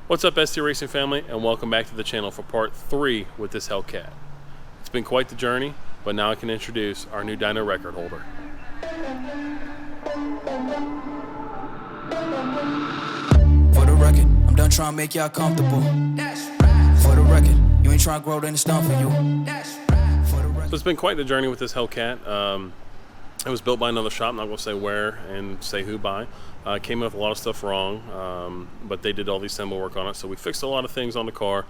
What's up, SD Racing family, and welcome back to the channel for part 3 with this Hellcat. It's been quite the journey, but now I can introduce our new dyno record holder. For the record, I'm done trying to make y'all comfortable. For the record, you ain't trying to grow, then it's done for you. So it's been quite the journey with this Hellcat. It was built by another shop, I'm not going to say where and say who by. Came in with a lot of stuff wrong, but they did all the assembly work on it, so we fixed a lot of things on the car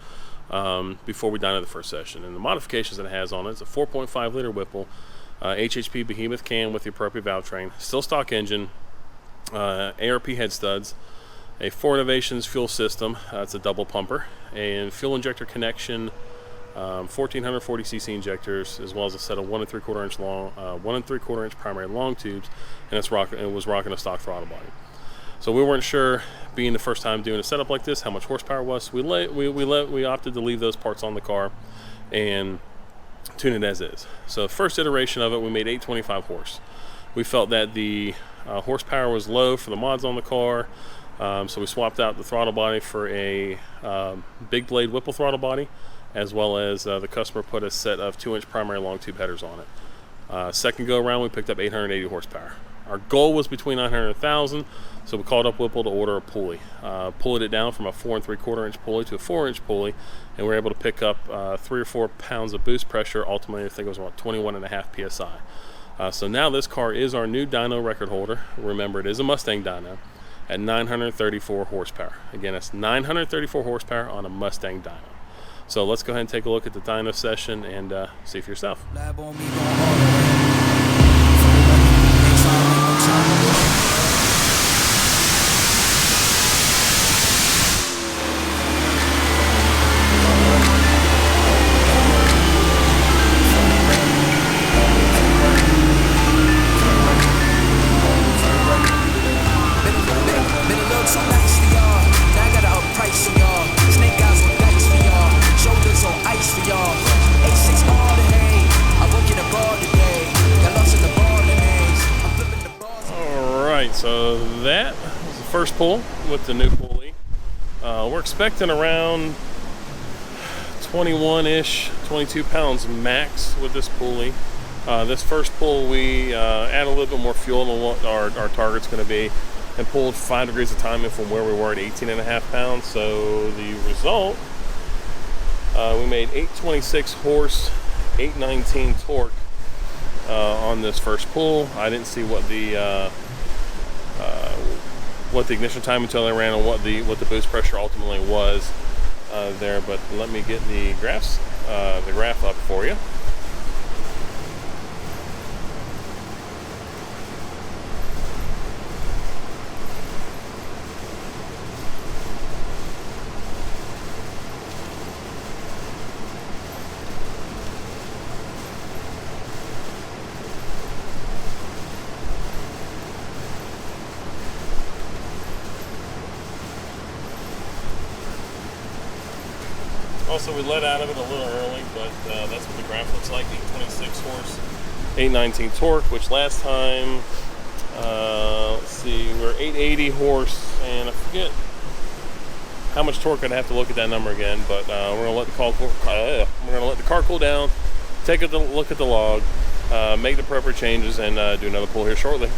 before we dynoed the first session. And the modifications that it has on it, it's a 4.5 liter Whipple, HP Bohemith can with the appropriate Valvetrain, still stock engine, ARP Headstuds, a Fore Innovations Fuel System, it's a double pumper, and fuel injector connection, 1440cc injectors, as well as a set of 1 3/4 inch long, 1 3/4 inch primary long tubes, and it was rocking a stock throttle body. So we weren't sure, being the first time doing a setup like this, how much horsepower was. So we opted to leave those parts on the car and tune it as is. So first iteration of it, we made 825 horse. We felt that the horsepower was low for the mods on the car, so we swapped out the throttle body for a big blade Whipple throttle body, as well as the customer put a set of 2-inch primary Longtube headers on it. Second go around, we picked up 880 horsepower. Our goal was between 900 and 1,000, so we called up Whipple to order a pulley. Pulled it down from a 4 3/4 inch pulley to a 4-inch pulley, and we were able to pick up 3 or 4 pounds of boost pressure. Ultimately, I think it was about 21.5 psi. So now this car is our new dyno record holder. Remember, it is a Mustang Dyno at 934 horsepower. Again, that's 934 horsepower on a Mustang Dyno. So let's go ahead and take a look at the dyno session and see for yourself. Lab on me going all the way. For the record, ain't trying to make no time to waste. Been a little too nice for y'all. Now I gotta up price for y'all. Snake eyes with dice for y'all. Shoulders on ice for y'all. A6 all the hay. I work in the bar today. Got lost in the ball days. I'm flipping the balls. Alright, so that was the first pull with the new pulley. We're expecting around 21-ish, 22 pounds max with this pulley. This first pull, we add a little bit more fuel than what our target's going to be, and pulled 5 degrees of timing from where we were at 18.5 pounds. So the result, we made 826 horse, 819 torque on this first pull. I didn't see what the ignition time until I ran, and what the boost pressure ultimately was there. But let me get the graph up for you. Also, we let out of it a little early, but that's what the graph looks like. 826 horse, 819 torque, which last time, let's see, we were 880 horse, and I forget how much torque. I'd have to look at that number again, but we're gonna let the car cool down, take a look at the log, make the appropriate changes, and do another pull here shortly.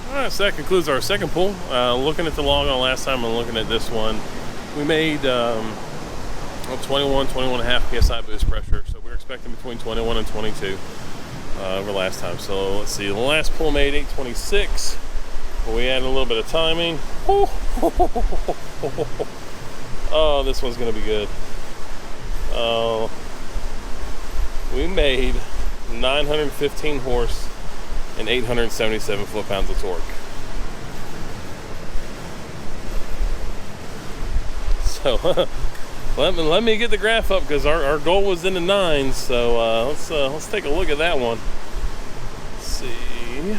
Alright, so that concludes our second pull. Looking at the log on last time and looking at this one, we made 21.5 psi boost pressure, so we're expecting between 21 and 22 over last time. So let's see, the last pull made 826. We added a little bit of timing. Oh, this one's gonna be good. Oh, we made 915 horse and 877 foot-pounds of torque. So let me get the graph up, because our goal was in the 9s. So let's take a look at that one. Let's see.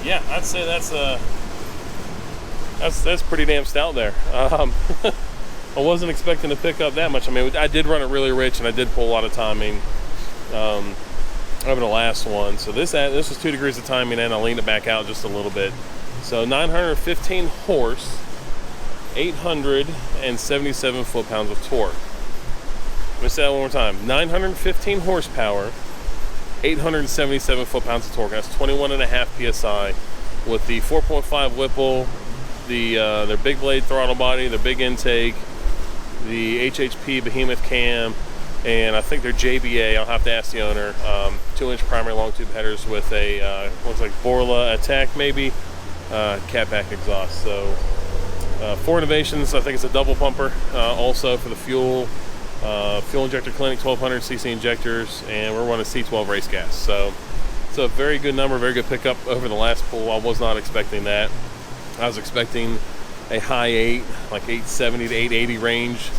Yeah, I'd say that's pretty damn stout there. I wasn't expecting to pick up that much. I mean, I did run it really rich, and I did pull a lot of timing over the last one. So this was 2 degrees of timing, and I leaned it back out just a little bit. So 915 horse, 877 foot-pounds of torque. Let me say that one more time. 915 horsepower, 877 foot-pounds of torque. That's 21.5 psi with the 4.5 Whipple, their big blade throttle body, their big intake, the HHP Bohemith cam, and I think their JBA. I'll have to ask the owner. 2-inch primary Longtube headers with a looks like Borla attack maybe, catback exhaust. So Fore Innovations, I think it's a double pumper also for the fuel. Injector Clinic 1200cc injectors, and we're running C12 race gas. So it's a very good number, very good pickup over the last pull. I was not expecting that. I was expecting a high 8, like 870 to 880 range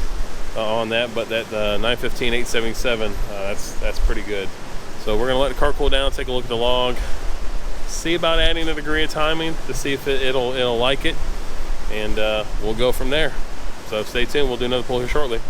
on that, but that 915, 877, that's pretty good. So we're gonna let the car cool down, take a look at the log, see about adding a degree of timing to see if it'll like it, and we'll go from there. So stay tuned. We'll do another pull here shortly.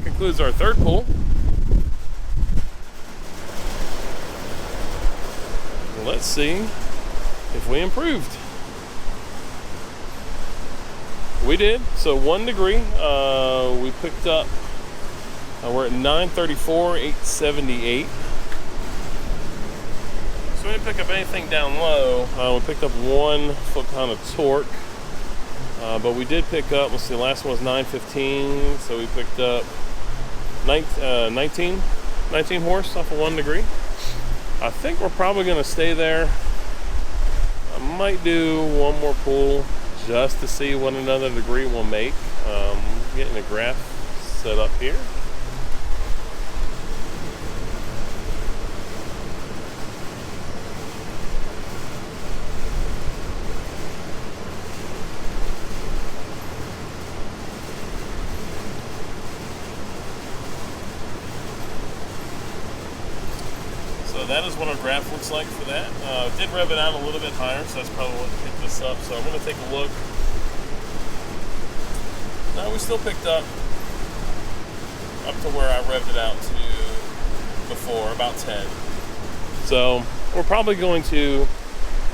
Concludes our third pull. Let's see if we improved. We did. So 1 degree. We picked up. We're at 934, 878. So we didn't pick up anything down low. We picked up 1 foot-pound of torque. But we did pick up. Let's see. The last one was 915. So we picked up 19 horse off of 1 degree. I think we're probably going to stay there. I might do one more pull just to see what another degree will make. Getting a graph set up here. So that is what our graph looks like for that. Did rev it out a little bit higher, so that's probably what picked this up. So I'm going to take a look. No, we still picked up to where I revved it out to before, about 10. So we're probably going to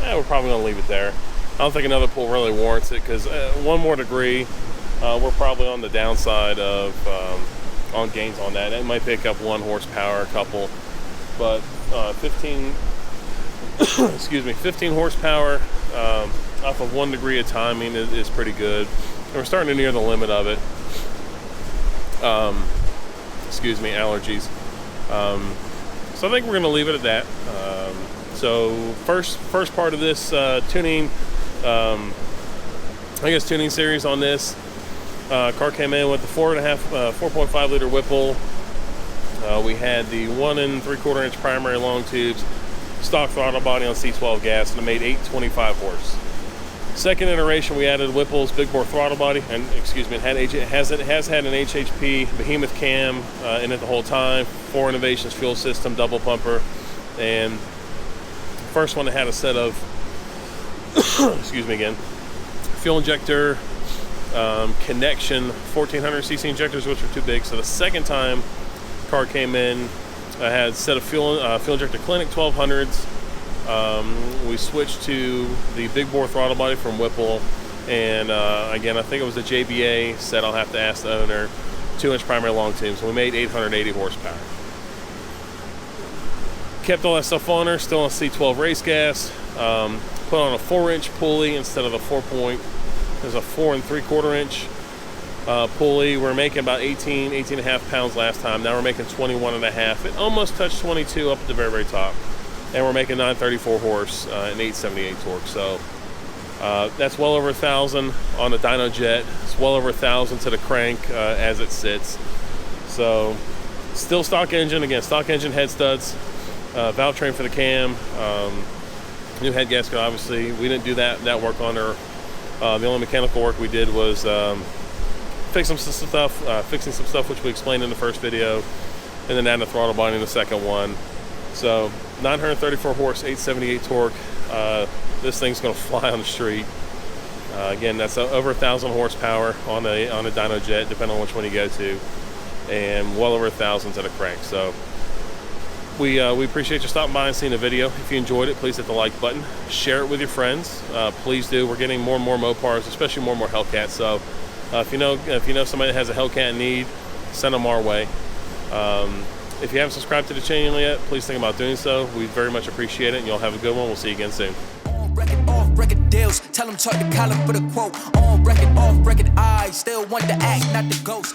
leave it there. I don't think another pull really warrants it, because 1 more degree, we're probably on the downside of on gains on that. It might pick up 1 horsepower, a couple, but 15 horsepower off of 1 degree of timing is pretty good. And we're starting to near the limit of it. Allergies. So I think we're going to leave it at that. So first part of this tuning, tuning series on this car came in with the 4.5 liter Whipple. We had the 1 3/4 inch primary long tubes, stock throttle body on C12 gas, and it made 825 horse. Second iteration, we added Whipple's big bore throttle body, and it has had an HHP Bohemith cam in it the whole time. Fore Innovations Fuel System, double pumper, and the first one that had a set of fuel injector connection 1400cc injectors, which were too big. So the second time car came in, I had a set of fuel injector Clinic 1200s. We switched to the big bore throttle body from Whipple, and again, I think it was a JBA set. I'll have to ask the owner. 2-inch primary long tube, so we made 880 horsepower. Kept all that stuff on her, still on C12 race gas. Put on a 4-inch pulley instead of a 4 3/4 inch pulley. We're making about 18 and a half pounds last time. Now we're making 21 and a half. It almost touched 22 up at the very, very top. And we're making 934 horse and 878 torque. So that's well over 1,000 on a dyno jet. It's well over 1,000 to the crank as it sits. So still stock engine, again, stock engine head studs, Valvetrain for the cam, new head gasket, obviously. We didn't do that work on her. The only mechanical work we did was fixing some stuff which we explained in the first video, and then adding a throttle body in the second one. So 934 horse, 878 torque. This thing's going to fly on the street. Again, that's over 1,000 horsepower on a dyno jet, depending on which one you go to, and well over 1,000 to the crank. So we appreciate you stopping by and seeing the video. If you enjoyed it, please hit the like button. Share it with your friends. Please do. We're getting more and more Mopars, especially more and more Hellcats. So if you know somebody that has a Hellcat in need, send them our way. If you haven't subscribed to the channel yet, please think about doing so. We very much appreciate it, and y'all have a good one. We'll see you again soon. Off record deals, tell them talk the collar for the quote. On record, off record, I still want the act, not the ghost.